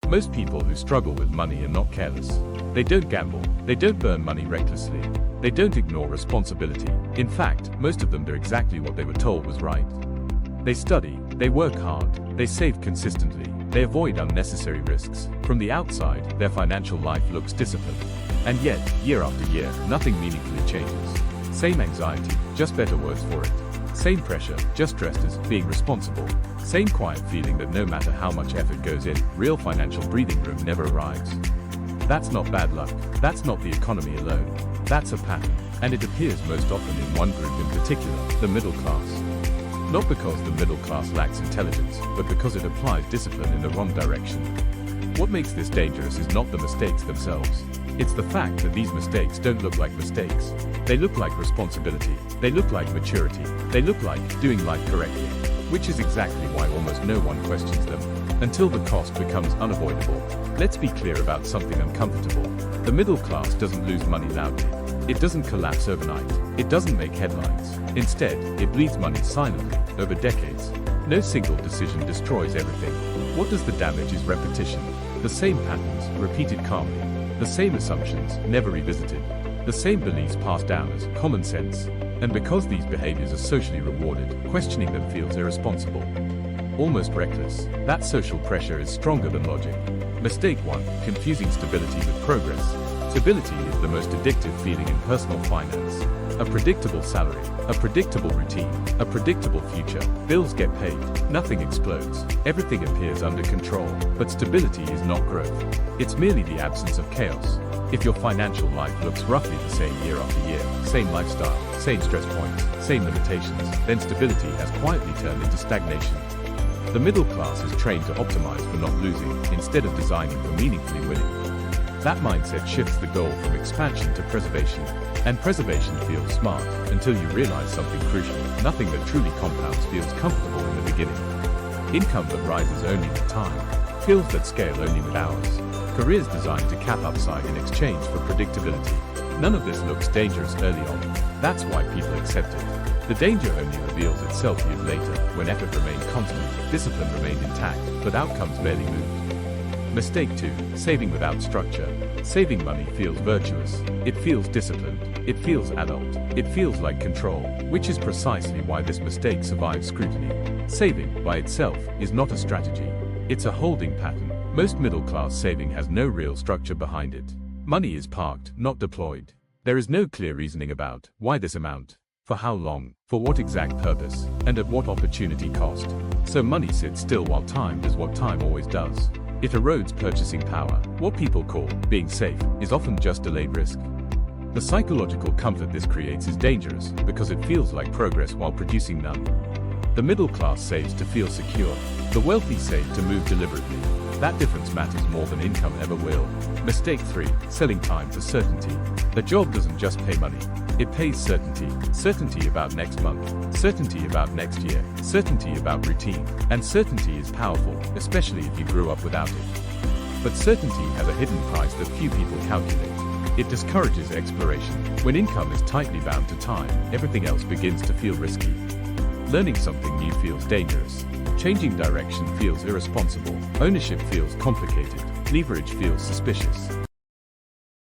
Most people who struggle with money are not careless. They don't gamble. They don't burn money recklessly. They don't ignore responsibility. In fact, most of them do exactly what they were told was right. They study, they work hard, they save consistently, they avoid unnecessary risks. From the outside, their financial life looks disciplined. And yet, year after year, nothing meaningfully changes. Same anxiety, just better words for it. Same pressure, just dressed as being responsible. Same quiet feeling that no matter how much effort goes in, real financial breathing room never arrives. That's not bad luck. That's not the economy alone. That's a pattern. And it appears most often in one group in particular, the middle class. Not because the middle class lacks intelligence, but because it applies discipline in the wrong direction. What makes this dangerous is not the mistakes themselves. It's the fact that these mistakes don't look like mistakes. They look like responsibility. They look like maturity. They look like doing life correctly. Which is exactly why almost no one questions them, until the cost becomes unavoidable. Let's be clear about something uncomfortable. The middle class doesn't lose money loudly. It doesn't collapse overnight. It doesn't make headlines. Instead, it bleeds money silently, over decades. No single decision destroys everything. What does the damage is repetition. The same patterns, repeated calmly. The same assumptions, never revisited. The same beliefs passed down as common sense. And because these behaviors are socially rewarded, questioning them feels irresponsible. Almost reckless. That social pressure is stronger than logic. Mistake 1. Confusing stability with progress. Stability is the most addictive feeling in personal finance. A predictable salary, a predictable routine, a predictable future. Bills get paid, nothing explodes, everything appears under control. But stability is not growth. It's merely the absence of chaos. If your financial life looks roughly the same year after year, same lifestyle, same stress points, same limitations, then stability has quietly turned into stagnation. The middle class is trained to optimize for not losing, instead of designing for meaningfully winning. That mindset shifts the goal from expansion to preservation. And preservation feels smart, until you realize something crucial. Nothing that truly compounds feels comfortable in the beginning. Income that rises only with time. Skills that scale only with hours. Careers designed to cap upside in exchange for predictability. None of this looks dangerous early on. That's why people accept it. The danger only reveals itself years later, when effort remained constant, discipline remained intact, but outcomes barely moved. Mistake 2. Saving without structure. Saving money feels virtuous. It feels disciplined. It feels adult. It feels like control, which is precisely why this mistake survives scrutiny. Saving, by itself, is not a strategy. It's a holding pattern. Most middle-class saving has no real structure behind it. Money is parked, not deployed. There is no clear reasoning about why this amount, for how long, for what exact purpose, and at what opportunity cost. So money sits still while time does what time always does. It erodes purchasing power. What people call being safe is often just delayed risk. The psychological comfort this creates is dangerous because it feels like progress while producing none. The middle class saves to feel secure. The wealthy save to move deliberately. That difference matters more than income ever will. Mistake 3. Selling time for certainty. A job doesn't just pay money. It pays certainty. Certainty about next month. Certainty about next year. Certainty about routine. And certainty is powerful, especially if you grew up without it. But certainty has a hidden price that few people calculate. It discourages exploration. When income is tightly bound to time, everything else begins to feel risky. Learning something new feels dangerous. Changing direction feels irresponsible. Ownership feels complicated. Leverage feels suspicious.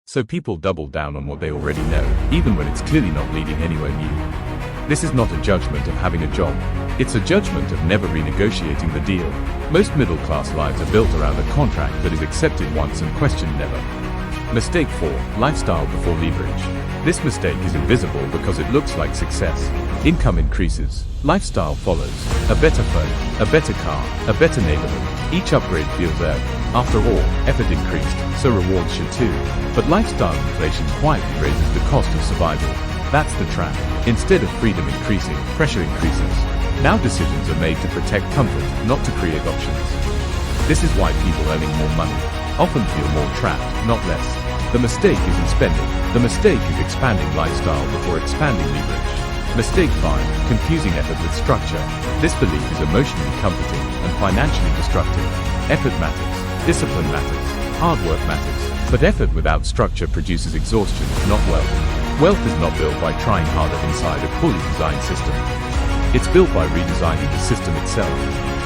So people double down on what they already know, even when it's clearly not leading anywhere new. This is not a judgment of having a job. It's a judgment of never renegotiating the deal. Most middle-class lives are built around a contract that is accepted once and questioned never. Mistake 4. Lifestyle before leverage. This mistake is invisible because it looks like success. Income increases. Lifestyle follows. A better phone, a better car, a better neighborhood. Each upgrade feels earned. After all, effort increased, so rewards should too. But lifestyle inflation quietly raises the cost of survival. That's the trap. Instead of freedom increasing, pressure increases. Now decisions are made to protect comfort, not to create options. This is why people earning more money often feel more trapped, not less. The mistake isn't spending. The mistake is expanding lifestyle before expanding leverage. Mistake 5. Confusing effort with structure. This belief is emotionally comforting and financially destructive. Effort matters. Discipline matters. Hard work matters. But effort without structure produces exhaustion, not wealth. Wealth is not built by trying harder inside a poorly designed system. It's built by redesigning the system itself.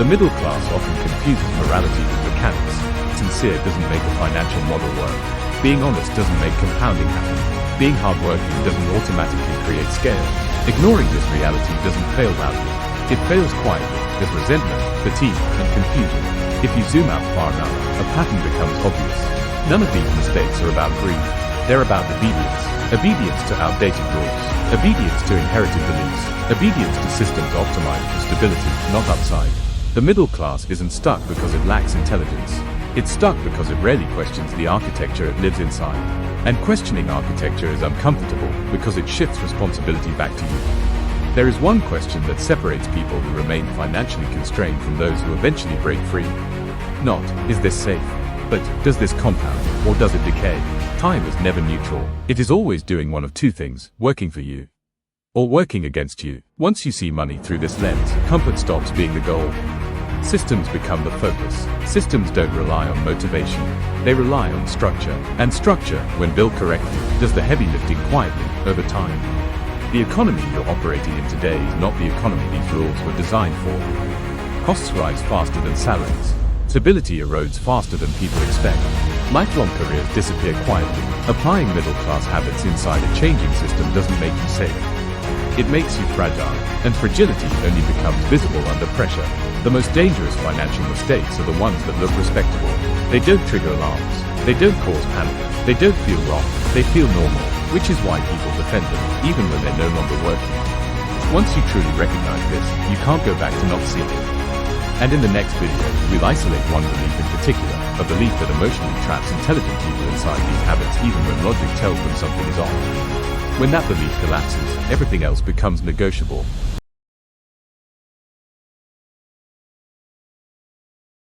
The middle class often confuses morality with mechanics. Sincere doesn't make a financial model work. Being honest doesn't make compounding happen. Being hardworking doesn't automatically create scale. Ignoring this reality doesn't fail loudly. It fails quietly, as resentment, fatigue, and confusion. If you zoom out far enough, a pattern becomes obvious. None of these mistakes are about greed. They're about obedience. Obedience to outdated rules. Obedience to inherited beliefs. Obedience to systems optimized for stability, not upside. The middle class isn't stuck because it lacks intelligence. It's stuck because it rarely questions the architecture it lives inside. And questioning architecture is uncomfortable because it shifts responsibility back to you. There is one question that separates people who remain financially constrained from those who eventually break free. Not, is this safe? But, does this compound, or does it decay? Time is never neutral. It is always doing one of two things, working for you, or working against you. Once you see money through this lens, comfort stops being the goal. Systems become the focus. Systems don't rely on motivation. They rely on structure. And structure, when built correctly, does the heavy lifting quietly, over time. The economy you're operating in today is not the economy these rules were designed for. Costs rise faster than salaries. Stability erodes faster than people expect. Lifelong careers disappear quietly. Applying middle-class habits inside a changing system doesn't make you safe. It makes you fragile, and fragility only becomes visible under pressure. The most dangerous financial mistakes are the ones that look respectable. They don't trigger alarms. They don't cause panic. They don't feel wrong. They feel normal, which is why people defend them, even when they're no longer working. Once you truly recognize this, you can't go back to not seeing it. And in the next video, we'll isolate one belief in particular, a belief that emotionally traps intelligent people inside these habits even when logic tells them something is off. When that belief collapses, everything else becomes negotiable.